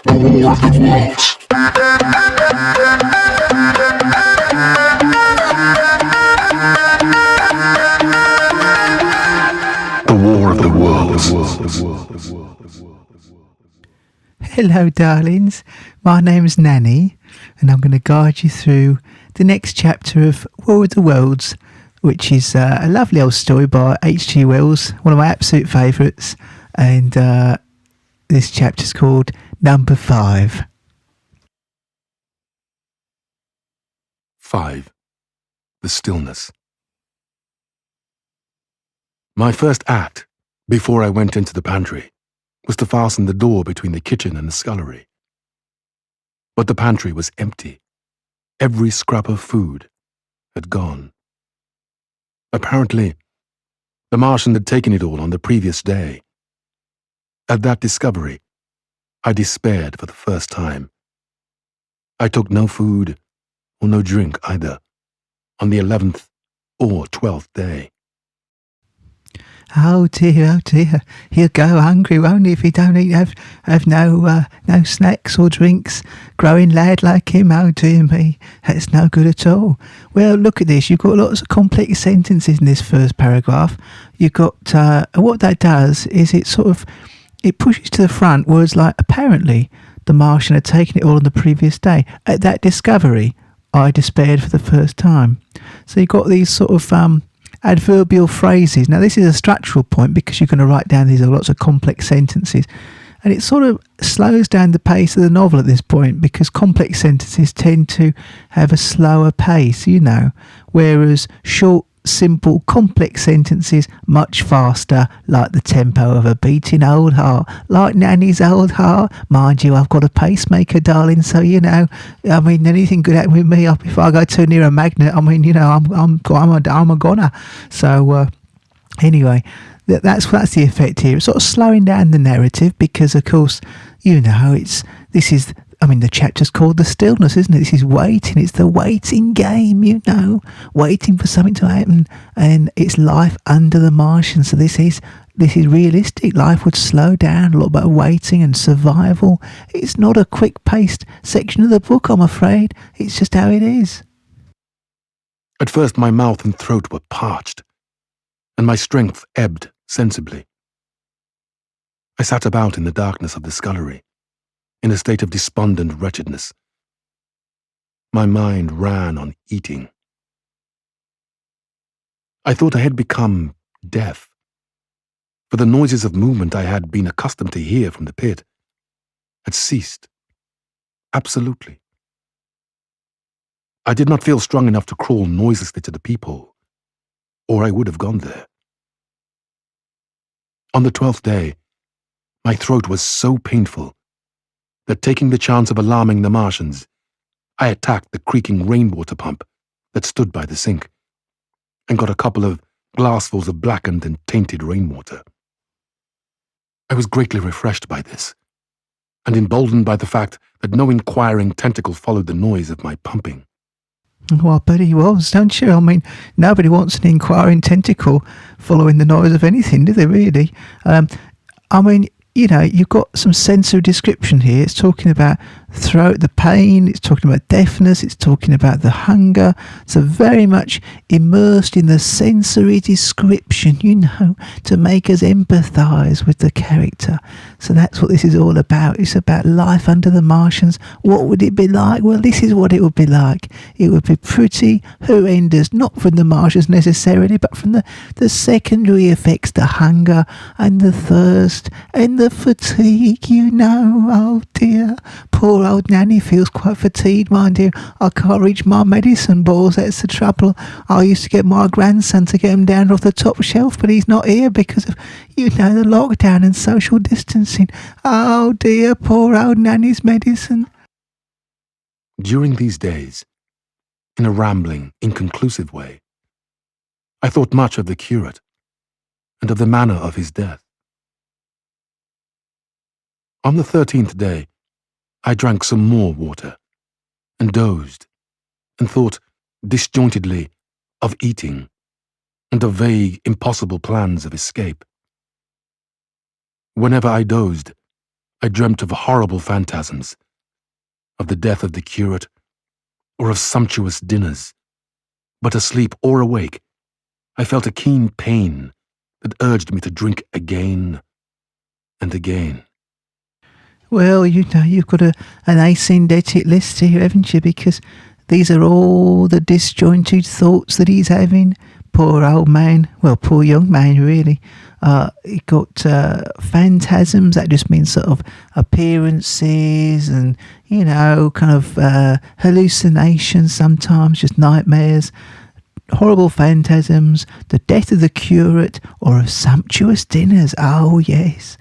The War of the Worlds. Hello, darlings. My name's Nanny, and I'm going to guide you through the next chapter of War of the Worlds, which is a lovely old story by H.G. Wells, one of my absolute favourites. And this chapter's called Number 5. 5. The Stillness. My first act, before I went into the pantry, was to fasten the door between the kitchen and the scullery. But the pantry was empty. Every scrap of food had gone. Apparently, the Martian had taken it all on the previous day. At that discovery, I despaired for the first time. I took no food or no drink either on the 11th or 12th day. Oh dear, he'll go hungry, won't he, if he don't eat, have no snacks or drinks. Growing lad like him, oh dear me, that's no good at all. Well, look at this, you've got lots of complex sentences in this first paragraph. You've got, what that does is it pushes to the front words like, apparently, the Martian had taken it all on the previous day. At that discovery, I despaired for the first time. So you've got these sort of, adverbial phrases. Now this is a structural point because you're going to write down these are lots of complex sentences, and it sort of slows down the pace of the novel at this point because complex sentences tend to have a slower pace, whereas short, simple, complex sentences much faster, like the tempo of a beating old heart, like Nanny's old heart. Mind you, I've got a pacemaker, darling, so anything could happen with me. If I go too near a magnet, I'm a goner. So anyway, that's the effect here. It's sort of slowing down the narrative because, of course, the chapter's called The Stillness, isn't it? This is waiting. It's the waiting game, waiting for something to happen. And it's life under the Martian. So this is realistic. Life would slow down, a lot about waiting and survival. It's not a quick-paced section of the book, I'm afraid. It's just how it is. At first my mouth and throat were parched, and my strength ebbed sensibly. I sat about in the darkness of the scullery, in a state of despondent wretchedness. My mind ran on eating. I thought I had become deaf, for the noises of movement I had been accustomed to hear from the pit had ceased. Absolutely. I did not feel strong enough to crawl noiselessly to the peephole, or I would have gone there. On the 12th day, my throat was so painful that, taking the chance of alarming the Martians, I attacked the creaking rainwater pump that stood by the sink and got a couple of glassfuls of blackened and tainted rainwater. I was greatly refreshed by this, and emboldened by the fact that no inquiring tentacle followed the noise of my pumping. Well, I bet he was, don't you? Nobody wants an inquiring tentacle following the noise of anything, do they really? You've got some sensory description here. It's talking about throat, the pain, it's talking about deafness, it's talking about the hunger. So very much immersed in the sensory description, to make us empathise with the character. So that's what this is all about. It's about life under the Martians. What would it be like? Well, this is what it would be like. It would be pretty horrendous, not from the Martians necessarily, but from the secondary effects, the hunger and the thirst and the fatigue, Oh dear, poor old Nanny feels quite fatigued, mind you. I can't reach my medicine balls, that's the trouble. I used to get my grandson to get him down off the top shelf, but he's not here because of, the lockdown and social distancing. Oh dear, poor old Nanny's medicine. During these days, in a rambling, inconclusive way, I thought much of the curate and of the manner of his death. On the 13th day, I drank some more water, and dozed, and thought disjointedly of eating, and of vague, impossible plans of escape. Whenever I dozed, I dreamt of horrible phantasms, of the death of the curate, or of sumptuous dinners. But asleep or awake, I felt a keen pain that urged me to drink again and again. Well, you know, you've got an asyndetic list here, haven't you? Because these are all the disjointed thoughts that he's having. Poor old man. Well, poor young man, really. He got phantasms. That just means sort of appearances and, you know, kind of hallucinations sometimes, just nightmares. Horrible phantasms, the death of the curate, or of sumptuous dinners. Oh, yes.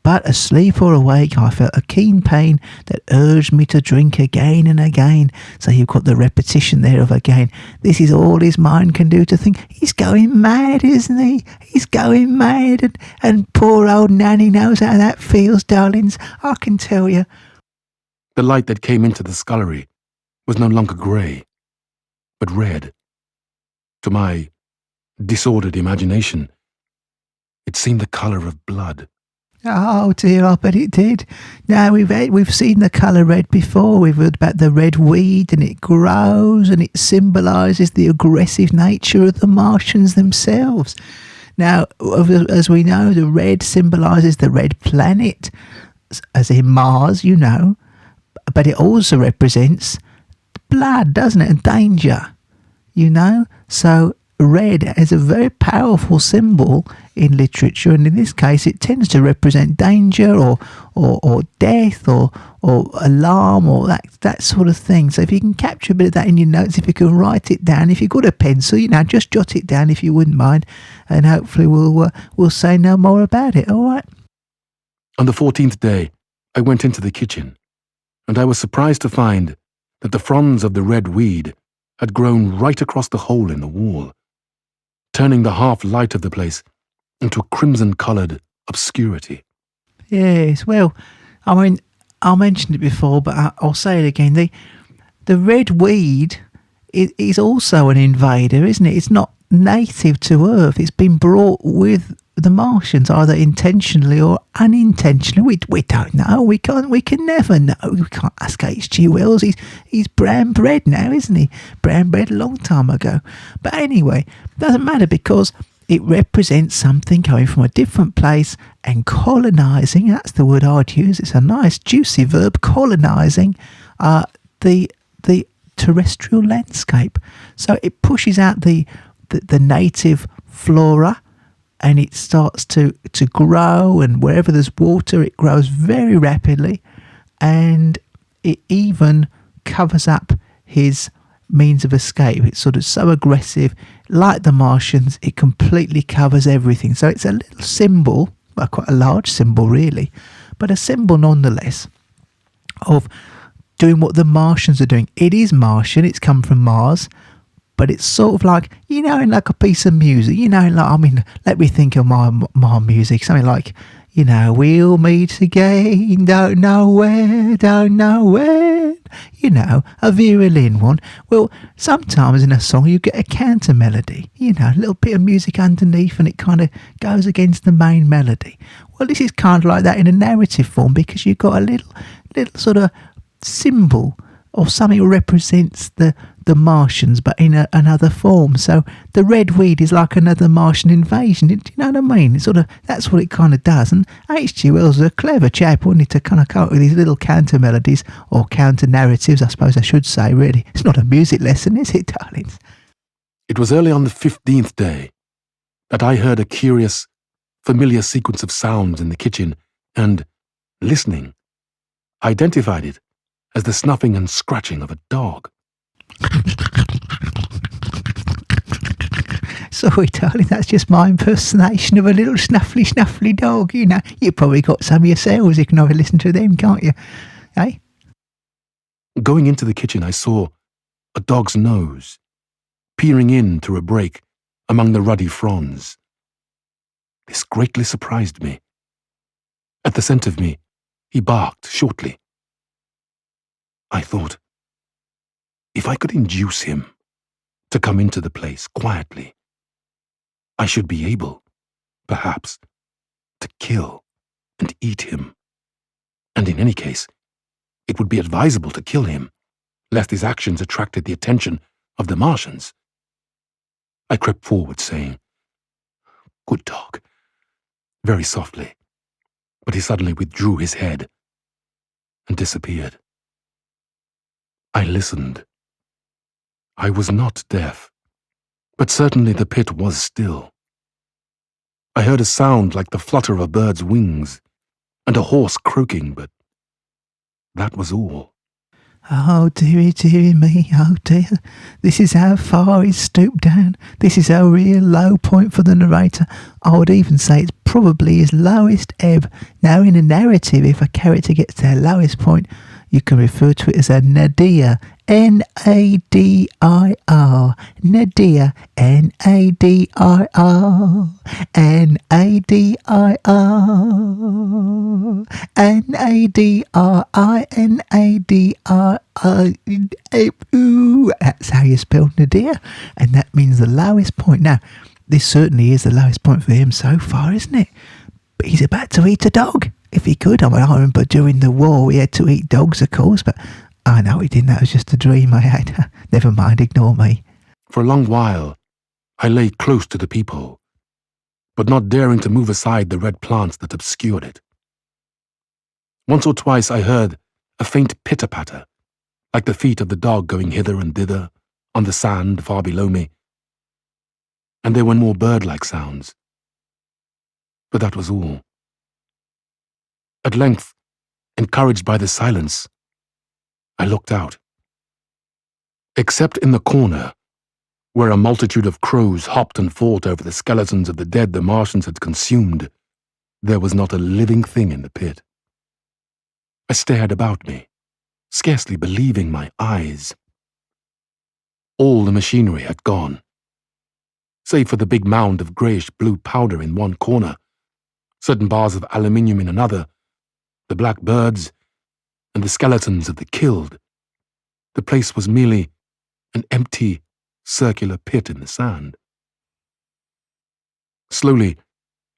But asleep or awake, I felt a keen pain that urged me to drink again and again. So you've got the repetition there of again. This is all his mind can do to think. He's going mad, isn't he? He's going mad. And poor old Nanny knows how that feels, darlings. I can tell you. The light that came into the scullery was no longer grey, but red. To my disordered imagination, it seemed the colour of blood. Oh dear, I bet it did. Now we've seen the colour red before. We've heard about the red weed, and it grows, and it symbolises the aggressive nature of the Martians themselves. Now, as we know, the red symbolises the red planet, as in Mars, you know, but it also represents blood, doesn't it, and danger, you know. So red is a very powerful symbol in literature, and in this case it tends to represent danger or death or alarm or that sort of thing. So if you can capture a bit of that in your notes, if you can write it down, if you've got a pencil, you know, just jot it down if you wouldn't mind, and hopefully we'll say no more about it. All right. On the 14th day, I went into the kitchen, and I was surprised to find that the fronds of the red weed had grown right across the hole in the wall, turning the half-light of the place into a crimson-coloured obscurity. Yes, well, I mean, I mentioned it before, but I'll say it again. The red weed is also an invader, isn't it? It's not native to Earth. It's been brought with the Martians, either intentionally or unintentionally. We don't know. We can never know. We can't ask H.G. Wells. He's brown bread now, isn't he? Brown bread a long time ago. But anyway, doesn't matter, because it represents something coming from a different place and colonising. That's the word I'd use. It's a nice juicy verb, colonising the terrestrial landscape. So it pushes out the native flora, and it starts to grow, and wherever there's water it grows very rapidly, and it even covers up his means of escape. It's sort of so aggressive, like the Martians, it completely covers everything. So it's a little symbol, well, quite a large symbol really, but a symbol nonetheless of doing what the Martians are doing. It is Martian, it's come from Mars, but it's sort of like, you know, in like a piece of music, you know, like, I mean, let me think of my music, something like, you know, we'll meet again, don't know when, you know, a Vera Lynn one. Well, sometimes in a song you get a counter melody, you know, a little bit of music underneath, and it kind of goes against the main melody. Well, this is kind of like that in a narrative form, because you've got a little sort of symbol or something that represents the Martians, but in another form. So the red weed is like another Martian invasion. Do you know what I mean? It's sort of, that's what it kind of does. And H.G. Wells was a clever chap, wasn't he, to kind of come up with these little counter melodies, or counter narratives, I suppose I should say, really. It's not a music lesson, is it, darlings? It was early on the 15th day that I heard a curious, familiar sequence of sounds in the kitchen, and, listening, identified it as the snuffing and scratching of a dog. Sorry, darling, that's just my impersonation of a little snuffly dog, you know. You've probably got some yourselves, you can have a listen to them, can't you? Eh? Going into the kitchen, I saw a dog's nose peering in through a break among the ruddy fronds. This greatly surprised me. At the scent of me, he barked shortly. I thought, if I could induce him to come into the place quietly, I should be able, perhaps, to kill and eat him and in any case, it would be advisable to kill him, lest his actions attracted the attention of the Martians. I crept forward, saying, "Good dog," very softly, but he suddenly withdrew his head and disappeared. I listened. I was not deaf, but certainly the pit was still. I heard a sound like the flutter of a bird's wings and a horse croaking, but that was all. Oh, dearie, dearie me, oh dear. This is how far he's stooped down. This is a real low point for the narrator. I would even say it's probably his lowest ebb. Now, in a narrative, if a character gets to their lowest point, you can refer to it as a nadir. N-A-D-I-R. Nadir. N-A-D-I-R. N-A-D-I-R. N-A-D-R-I. N-A-D-R-I. That's how you spell nadir. And that means the lowest point. Now, this certainly is the lowest point for him so far, isn't it? But he's about to eat a dog. If he could. I remember during the war he had to eat dogs, of course, but I know he didn't. That was just a dream I had. Never mind, ignore me. For a long while, I lay close to the peephole, but not daring to move aside the red plants that obscured it. Once or twice I heard a faint pitter-patter, like the feet of the dog going hither and thither on the sand far below me, and there were more bird-like sounds. But that was all. At length, encouraged by the silence, I looked out. Except in the corner, where a multitude of crows hopped and fought over the skeletons of the dead the Martians had consumed, there was not a living thing in the pit. I stared about me, scarcely believing my eyes. All the machinery had gone, save for the big mound of greyish-blue powder in one corner, certain bars of aluminium in another, the black birds, and the skeletons of the killed. The place was merely an empty, circular pit in the sand. Slowly,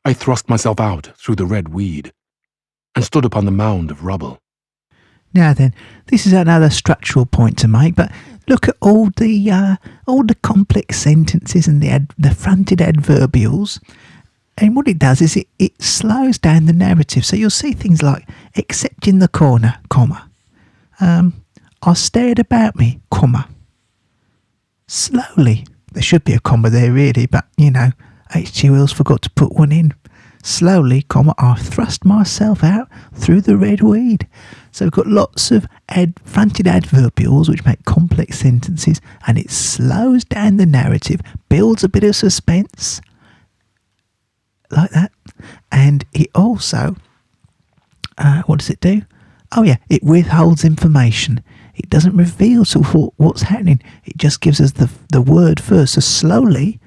I thrust myself out through the red weed and stood upon the mound of rubble. Now then, this is another structural point to make, but look at all the complex sentences and the fronted adverbials. And what it does is it slows down the narrative. So you'll see things like, except in the corner, comma. I stared about me, comma. Slowly. There should be a comma there really, but, H.G. Wells forgot to put one in. Slowly, comma, I thrust myself out through the red weed. So we've got lots of fronted adverbials which make complex sentences, and it slows down the narrative, builds a bit of suspense, like that. And it also, what does it do? Oh yeah, it withholds information. It doesn't reveal what's happening. It just gives us the word first. So slowly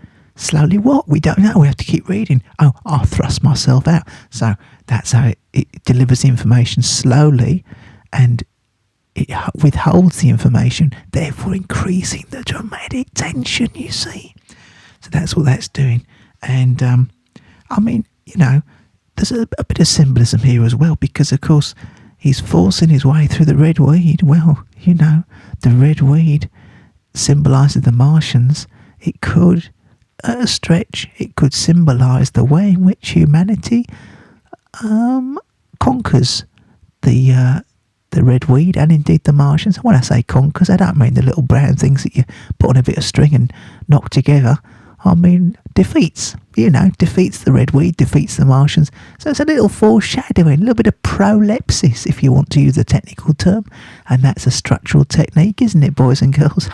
what? We don't know. We have to keep reading. Oh, I'll thrust myself out. So that's how it delivers information slowly, and it withholds the information, therefore increasing the dramatic tension, you see. So that's what that's doing. And there's a bit of symbolism here as well, because of course he's forcing his way through the red weed. Well, the red weed symbolises the Martians. It could, at a stretch, it could symbolise the way in which humanity conquers the red weed, and indeed the Martians. When I say conquers, I don't mean the little brown things that you put on a bit of string and knock together. I mean, defeats the red weed, defeats the Martians. So it's a little foreshadowing, a little bit of prolepsis, if you want to use the technical term. And that's a structural technique, isn't it, boys and girls?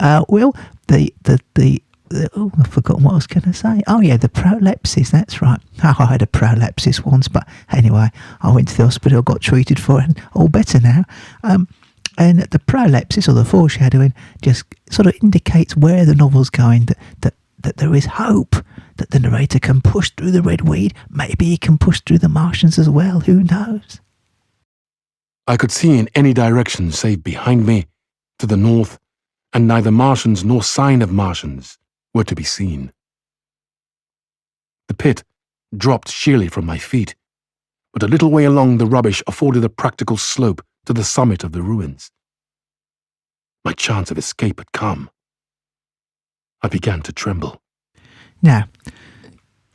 Well, I've forgotten what I was going to say. Oh yeah, the prolepsis, that's right. Oh, I had a prolepsis once, but anyway, I went to the hospital, got treated for it, and all better now. And the prolepsis, or the foreshadowing, just sort of indicates where the novel's going, that there is hope, that the narrator can push through the red weed. Maybe he can push through the Martians as well, who knows? I could see in any direction save behind me, to the north, and neither Martians nor sign of Martians were to be seen. The pit dropped sheerly from my feet, but a little way along the rubbish afforded a practical slope to the summit of the ruins. My chance of escape had come. I began to tremble. Now,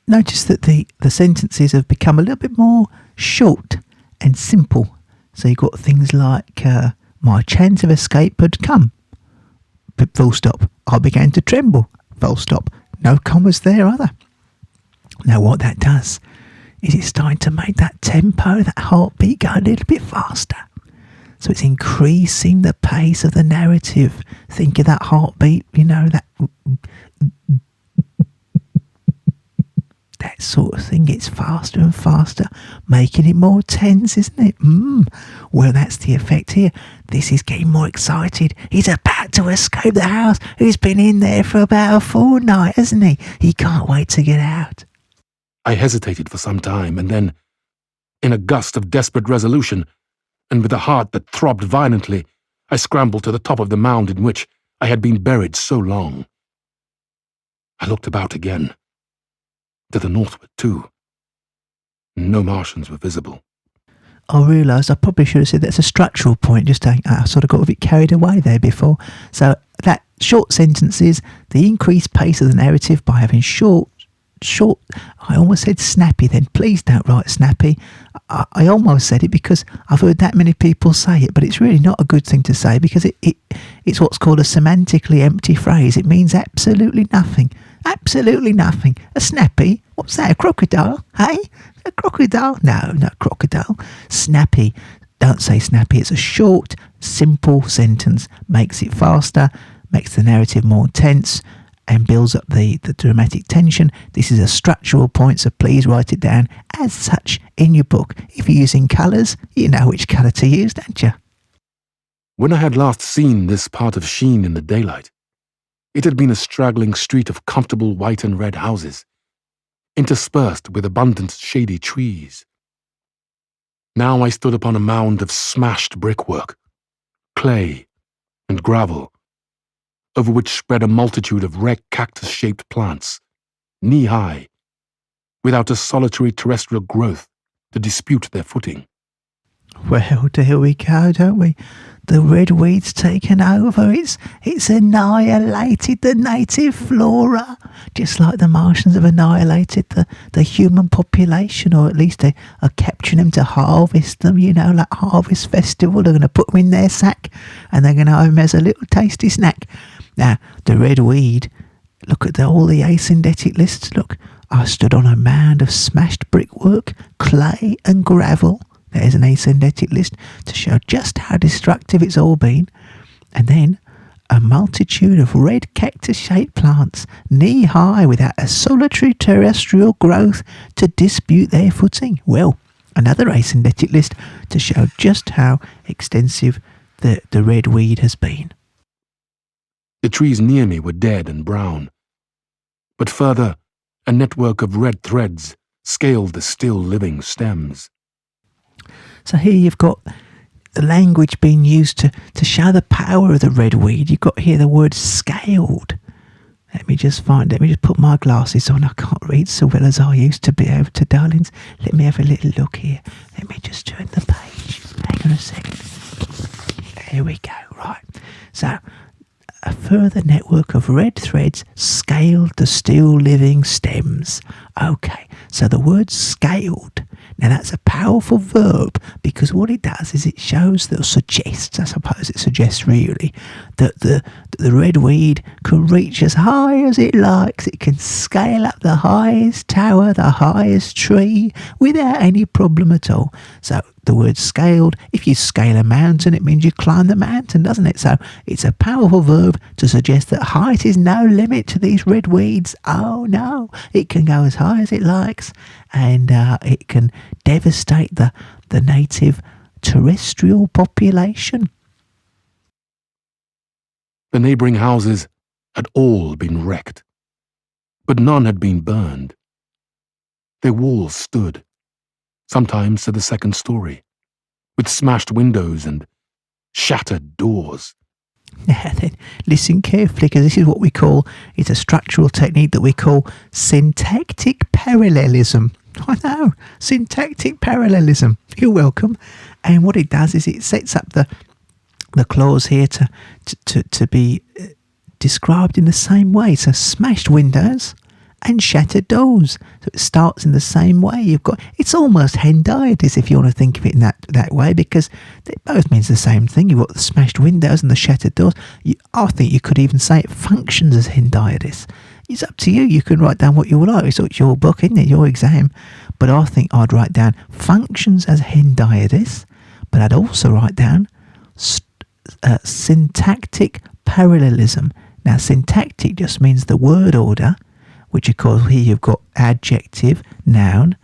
notice that the sentences have become a little bit more short and simple. So you've got things like, my chance of escape had come. Full stop. I began to tremble. Full stop. No commas there either. Now what that does is it's starting to make that tempo, that heartbeat go a little bit faster. So it's increasing the pace of the narrative. Think of that heartbeat, that sort of thing. It's faster and faster, making it more tense, isn't it? Well, that's the effect here. This is getting more excited. He's about to escape the house. He's been in there for about a fortnight, hasn't he? He can't wait to get out. I hesitated for some time, and then, in a gust of desperate resolution, and with a heart that throbbed violently, I scrambled to the top of the mound in which I had been buried so long. I looked about again. To the northward, too. No Martians were visible. I realised I probably should have said that's a structural point. I sort of got a bit carried away there before. So that short sentences, the increased pace of the narrative by having short, I almost said snappy then. Please don't write snappy. I almost said it because I've heard that many people say it, but it's really not a good thing to say because it's what's called a semantically empty phrase. It means absolutely nothing. Absolutely nothing. A snappy? What's that? A crocodile? Hey? A crocodile? No, not crocodile. Snappy. Don't say snappy. It's a short, simple sentence. Makes it faster, makes the narrative more tense, and builds up the dramatic tension. This is a structural point, so please write it down as such in your book. If you're using colours, you know which colour to use, don't you? When I had last seen this part of Sheen in the daylight, it had been a straggling street of comfortable white and red houses, interspersed with abundant shady trees. Now I stood upon a mound of smashed brickwork, clay, and gravel, over which spread a multitude of wrecked cactus-shaped plants, knee-high, without a solitary terrestrial growth to dispute their footing. Well, here we go, don't we? The red weed's taken over. It's annihilated the native flora, just like the Martians have annihilated the human population, or at least they are capturing them to harvest them, like Harvest Festival. They're going to put them in their sack and they're going to have them as a little tasty snack. Now, the red weed, look at all the asyndetic lists. Look, I stood on a mound of smashed brickwork, clay and gravel. There's an asyndetic list to show just how destructive it's all been. And then a multitude of red cactus-shaped plants, knee-high, without a solitary terrestrial growth to dispute their footing. Well, another asyndetic list to show just how extensive the red weed has been. The trees near me were dead and brown, but further, a network of red threads scaled the still living stems. So here you've got the language being used to show the power of the red weed. You've got here the word scaled. Let me just put my glasses on. I can't read so well as I used to be able to, darlings. Let me have a little look here. Let me just turn the page. Hang on a second. There we go. Right. So a further network of red threads scaled the still living stems. Okay, so the word scaled. Now that's a powerful verb because what it does is it shows that, or suggests, I suppose it suggests really, that the red weed can reach as high as it likes. It can scale up the highest tower, the highest tree without any problem at all. So the word scaled, if you scale a mountain, it means you climb the mountain, doesn't it? So it's a powerful verb to suggest that height is no limit to these red weeds. Oh no, it can go as high as it likes, and it can devastate the native terrestrial population. The neighbouring houses had all been wrecked, but none had been burned. Their walls stood, sometimes to the second story, with smashed windows and shattered doors. Now then, listen carefully, because this is what we call, it's a structural technique that we call syntactic parallelism. I know. Syntactic parallelism. You're welcome. And what it does is it sets up the clause here to be described in the same way. So smashed windows and shattered doors. So it starts in the same way. It's almost hendiadys if you want to think of it in that way, because it both means the same thing. You've got the smashed windows and the shattered doors. I think you could even say it functions as hendiadys. It's up to you. You can write down what you like. It's your book, isn't it? Your exam. But I think I'd write down functions as hendiadys, but I'd also write down syntactic parallelism. Now, syntactic just means the word order, which of course here you've got adjective, noun,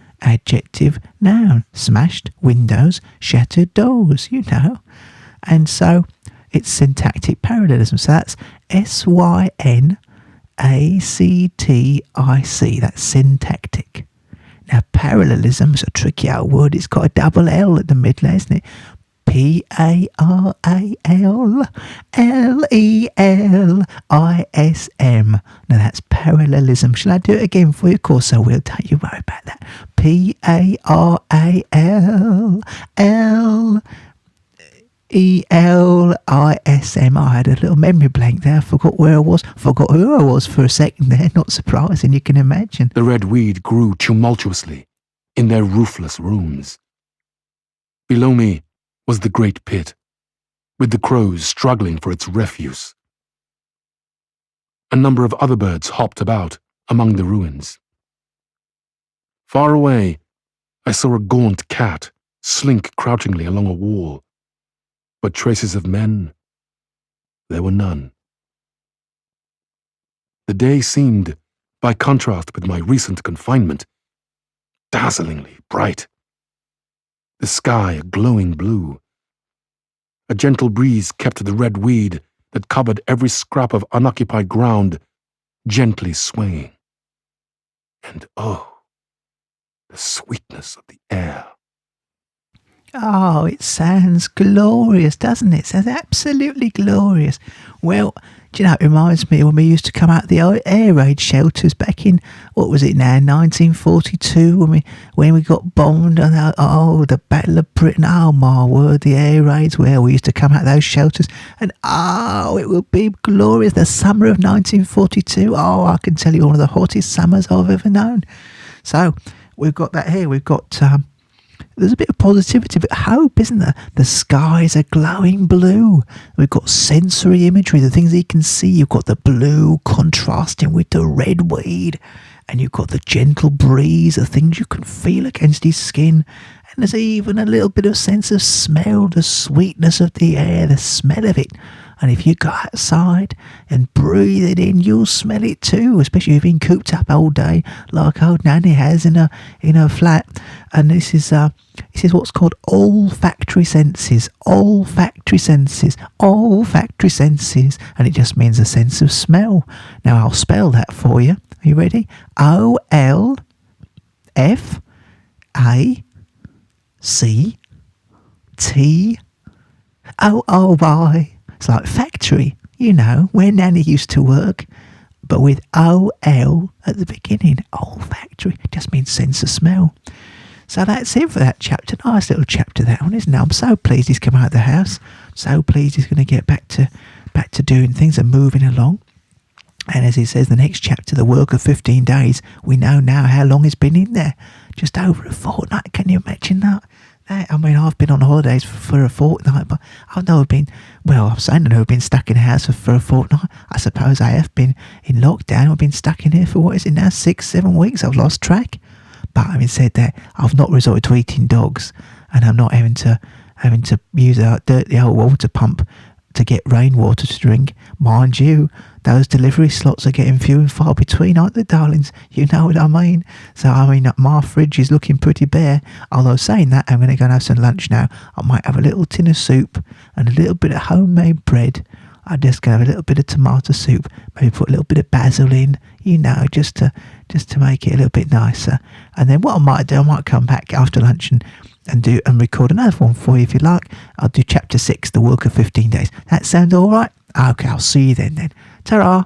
smashed windows, shattered doors, you know. And so it's syntactic parallelism. So that's SYNACTIC. That's syntactic. Now, parallelism is a tricky old word. It's got a double L at the middle, isn't it? PARALLELISM. Now that's parallelism. Shall I do it again for you? Of course I will. Don't you worry about that. PARALLELISM. I had a little memory blank there. I forgot where I was. Forgot who I was for a second there. Not surprising, you can imagine. The red weed grew tumultuously in their roofless rooms. Below me was the great pit, with the crows struggling for its refuse. A number of other birds hopped about among the ruins. Far away, I saw a gaunt cat slink crouchingly along a wall, but traces of men, there were none. The day seemed, by contrast with my recent confinement, dazzlingly bright. The sky a glowing blue. A gentle breeze kept the red weed that covered every scrap of unoccupied ground gently swaying. And oh, the sweetness of the air. Oh, it sounds glorious, doesn't it? It sounds absolutely glorious. Well, do you know, it reminds me when we used to come out of the air raid shelters back in, what was it now, 1942, when we got bombed on the Battle of Britain. Oh my word, the air raids where we used to come out of those shelters, and it would be glorious. The summer of 1942, I can tell you, one of the hottest summers I've ever known. So we've got that here. We've got there's a bit of positivity, but hope, isn't there? The skies are glowing blue. We've got sensory imagery, the things that you can see. You've got the blue contrasting with the red weed, and you've got the gentle breeze, the things you can feel against his skin. And there's even a little bit of sense of smell, the sweetness of the air, the smell of it. And if you go outside and breathe it in, you'll smell it too, especially if you've been cooped up all day like old Nanny has in her flat. And this is what's called olfactory senses. Olfactory senses. Olfactory senses. And it just means a sense of smell. Now I'll spell that for you. Are you ready? OLFACTORY. It's like factory, you know, where Nanny used to work, but with OL at the beginning. Olfactory just means sense of smell. So that's it for that chapter. Nice little chapter, that one, isn't it? I'm so pleased he's come out of the house. So pleased he's going to get back to doing things and moving along. And as he says, the next chapter, the work of 15 days, we know now how long he's been in there. Just over a fortnight. Can you imagine that? I mean, I've been on holidays for a fortnight, but I've never been, I've been stuck in a house for a fortnight. I suppose I have been in lockdown. I've been stuck in here for, 6-7 weeks? I've lost track. But having said that, I've not resorted to eating dogs, and I'm not having to use a dirty old water pump to get rainwater to drink. Mind you, those delivery slots are getting few and far between, aren't they, darlings? You know what I mean? So, my fridge is looking pretty bare. Although saying that, I'm going to go and have some lunch now. I might have a little tin of soup and a little bit of homemade bread. I'm just going to have a little bit of tomato soup, maybe put a little bit of basil in, just to make it a little bit nicer. And then what I might do, I might come back after lunch and record another one for you if you like. I'll do chapter 6, the work of 15 days. That sounds all right? Okay, I'll see you then. Ta-ra.